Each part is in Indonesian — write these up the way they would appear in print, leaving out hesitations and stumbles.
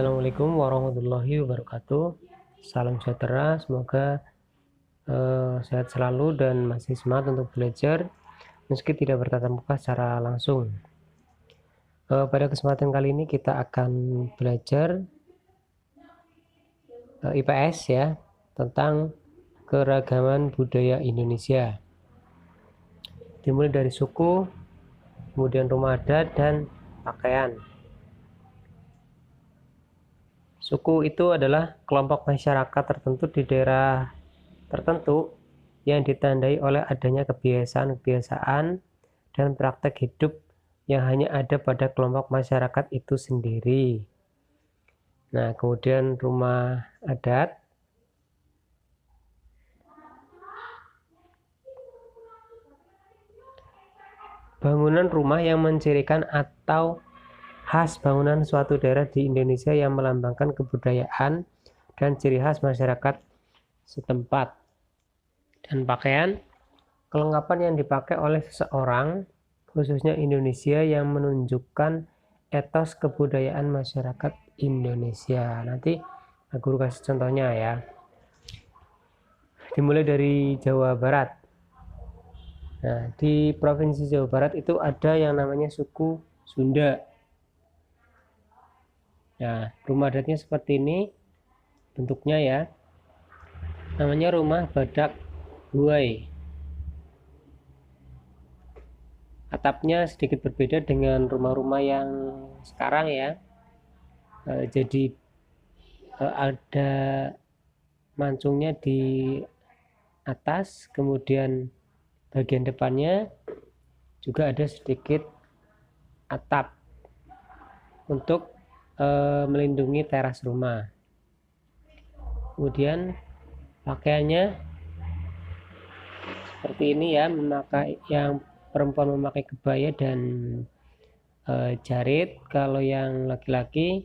Assalamualaikum warahmatullahi wabarakatuh. Salam sejahtera, semoga sehat selalu dan masih semangat untuk belajar meski tidak bertatap muka secara langsung. Pada kesempatan kali ini kita akan belajar IPS ya, tentang keragaman budaya Indonesia. Dimulai dari suku, kemudian rumah adat dan pakaian. Suku itu adalah kelompok masyarakat tertentu di daerah tertentu yang ditandai oleh adanya kebiasaan-kebiasaan dan praktek hidup yang hanya ada pada kelompok masyarakat itu sendiri. Nah, kemudian rumah adat. Bangunan rumah yang mencirikan atau khas bangunan suatu daerah di Indonesia yang melambangkan kebudayaan dan ciri khas masyarakat setempat. Dan pakaian, kelengkapan yang dipakai oleh seseorang, khususnya Indonesia, yang menunjukkan etos kebudayaan masyarakat Indonesia. Nanti guru kasih contohnya ya. Dimulai dari Jawa Barat. Nah, di Provinsi Jawa Barat itu ada yang namanya suku Sunda. Nah, rumah adatnya seperti ini bentuknya ya. Namanya rumah Badak Buai. Atapnya sedikit berbeda dengan rumah-rumah yang sekarang ya. Jadi ada mancungnya di atas, kemudian bagian depannya juga ada sedikit atap untuk melindungi teras rumah. Kemudian pakaiannya seperti ini ya, yang perempuan memakai kebaya dan jarit, kalau yang laki-laki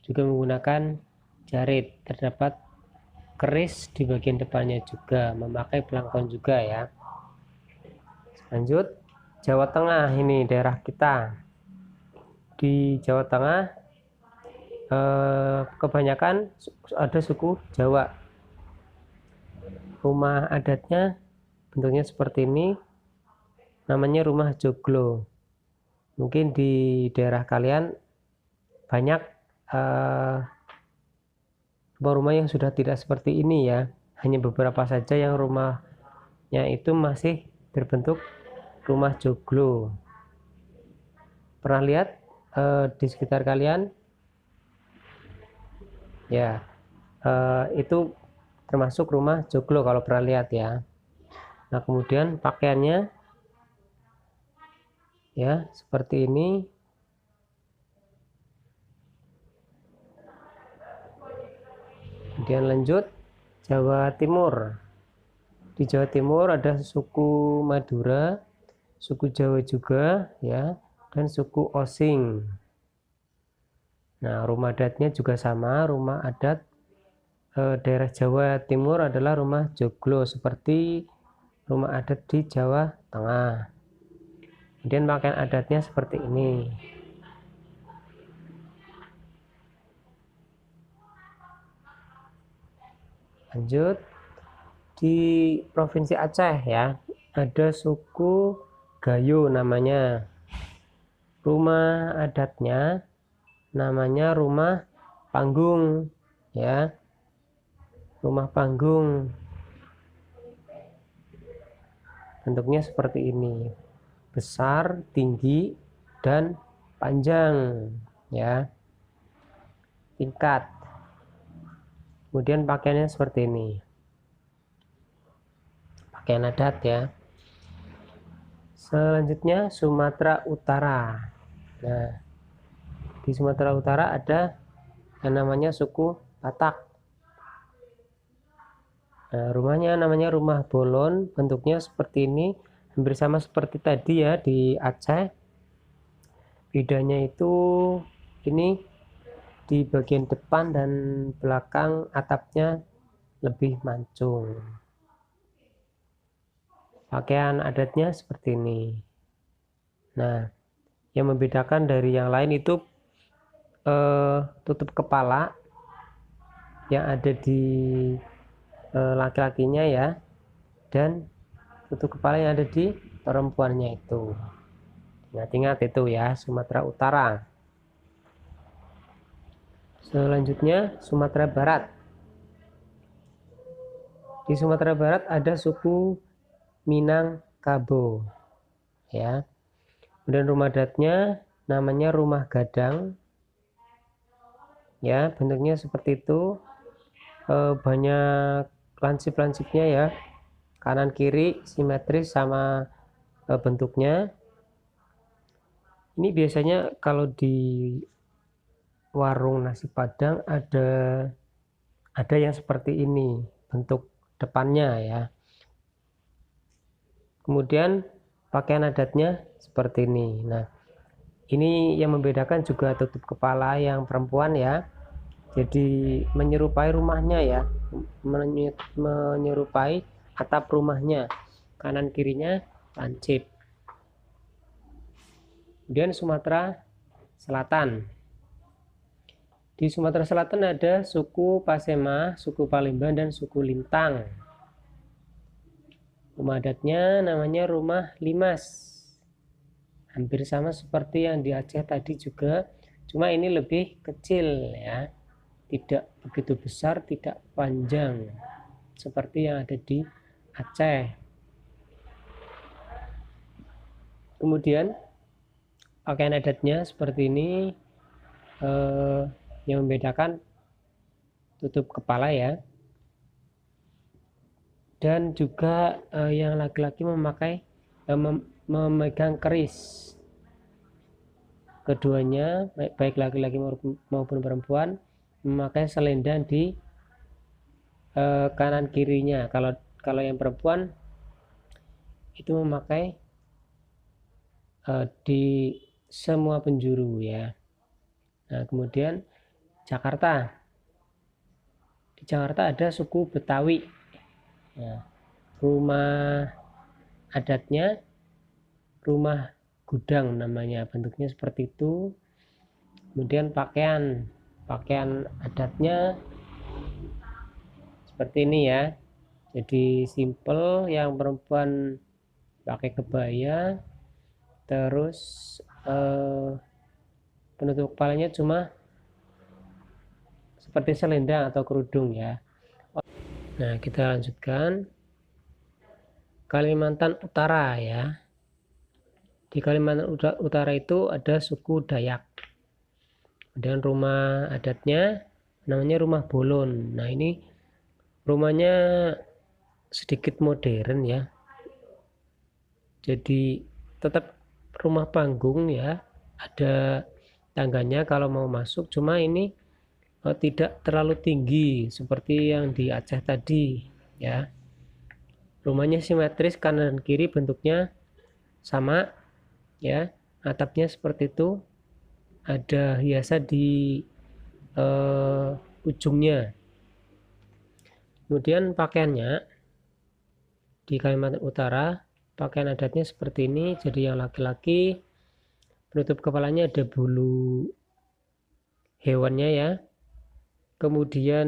juga menggunakan jarit. Terdapat keris di bagian depannya juga, memakai belangkon juga ya. Lanjut, Jawa Tengah, ini daerah kita. Di Jawa Tengah kebanyakan ada suku Jawa. Rumah adatnya bentuknya seperti ini, namanya rumah joglo. Mungkin di daerah kalian banyak rumah-rumah yang sudah tidak seperti ini ya. Hanya beberapa saja yang rumahnya itu masih berbentuk rumah joglo. Pernah lihat di sekitar kalian? Ya, itu termasuk rumah joglo kalau pernah lihat ya. Nah, kemudian pakaiannya ya seperti ini. Kemudian lanjut Jawa Timur. Di Jawa Timur ada suku Madura, suku Jawa juga ya, dan suku Osing. Nah, rumah adatnya juga sama. Rumah adat daerah Jawa Timur adalah rumah joglo seperti rumah adat di Jawa Tengah. Kemudian pakaian adatnya seperti ini. Lanjut, di Provinsi Aceh ya, ada suku Gayo namanya. Rumah adatnya namanya rumah panggung ya. Rumah panggung. Bentuknya seperti ini. Besar, tinggi, dan panjang ya. Tingkat. Kemudian pakaiannya seperti ini. Pakaian adat ya. Selanjutnya Sumatera Utara. Nah, di Sumatera Utara ada yang namanya suku Batak. Nah, rumahnya namanya rumah bolon, bentuknya seperti ini, hampir sama seperti tadi ya di Aceh. Bedanya itu ini di bagian depan dan belakang atapnya lebih mancung. Pakaian adatnya seperti ini. Nah, yang membedakan dari yang lain itu tutup kepala yang ada di laki-lakinya ya, dan tutup kepala yang ada di perempuannya itu. Ingat-ingat itu ya, Sumatera Utara. Selanjutnya Sumatera Barat. Di Sumatera Barat ada suku Minangkabau ya. Kemudian rumah adatnya namanya rumah gadang ya, bentuknya seperti itu. Banyak lansip-lansipnya ya, kanan kiri simetris sama bentuknya. Ini biasanya kalau di warung nasi Padang ada yang seperti ini bentuk depannya ya. Kemudian pakaian adatnya seperti ini. Nah, ini yang membedakan juga tutup kepala yang perempuan ya. Jadi menyerupai rumahnya ya, menyerupai atap rumahnya, kanan kirinya lancip. Kemudian Sumatera Selatan. Di Sumatera Selatan ada suku Pasema, suku Palembang, dan suku Lintang. Rumah adatnya namanya rumah limas. Hampir sama seperti yang di Aceh tadi juga, cuma ini lebih kecil ya. Tidak begitu besar, tidak panjang seperti yang ada di Aceh. Kemudian pakaian adatnya seperti ini, yang membedakan tutup kepala ya, dan juga yang laki-laki memegang keris. Keduanya baik laki-laki maupun perempuan memakai selendang di kanan kirinya. Kalau yang perempuan itu memakai di semua penjuru ya. Nah, kemudian Jakarta. Di Jakarta ada suku Betawi. Nah, rumah adatnya rumah gudang namanya, bentuknya seperti itu. Kemudian pakaian adatnya seperti ini ya. Jadi simple, yang perempuan pakai kebaya, terus penutup kepalanya cuma seperti selendang atau kerudung ya. Nah, kita lanjutkan Kalimantan Utara ya. Di Kalimantan Utara itu ada suku Dayak. Dan rumah adatnya namanya rumah bolon. Nah, ini rumahnya sedikit modern ya. Jadi tetap rumah panggung ya. Ada tangganya kalau mau masuk, cuma ini tidak terlalu tinggi seperti yang di Aceh tadi ya. Rumahnya simetris, kanan dan kiri bentuknya sama ya. Atapnya seperti itu, ada hiasan di ujungnya. Kemudian pakaiannya di Kalimantan Utara, pakaian adatnya seperti ini. Jadi yang laki-laki penutup kepalanya ada bulu hewannya ya. Kemudian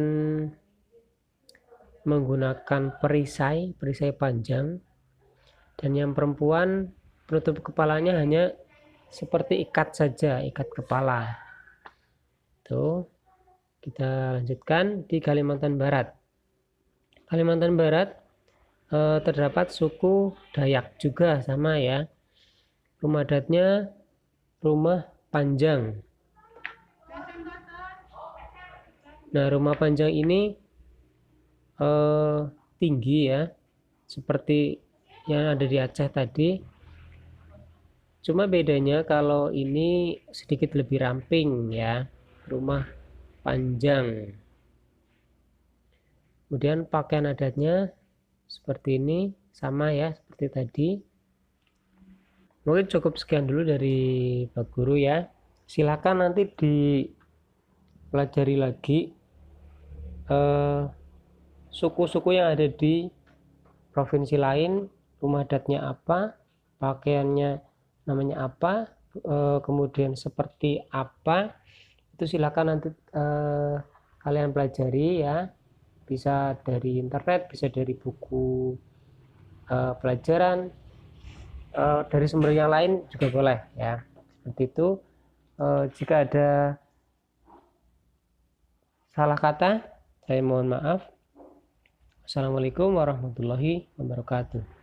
menggunakan perisai panjang. Dan yang perempuan penutup kepalanya hanya seperti ikat saja, ikat kepala. Tuh, kita lanjutkan di Kalimantan Barat. Kalimantan Barat terdapat suku Dayak juga sama ya. Rumah adatnya rumah panjang. Nah, rumah panjang ini tinggi ya, seperti yang ada di Aceh tadi. Cuma bedanya kalau ini sedikit lebih ramping ya, rumah panjang. Kemudian pakaian adatnya seperti ini, sama ya seperti tadi. Mungkin cukup sekian dulu dari Pak Guru ya. Silakan nanti dipelajari lagi suku-suku yang ada di provinsi lain, rumah adatnya apa, pakaiannya namanya apa, kemudian seperti apa, itu silakan nanti kalian pelajari ya, bisa dari internet, bisa dari buku pelajaran, dari sumber yang lain juga boleh ya. Seperti itu. Jika ada salah kata, saya mohon maaf. Assalamualaikum warahmatullahi wabarakatuh.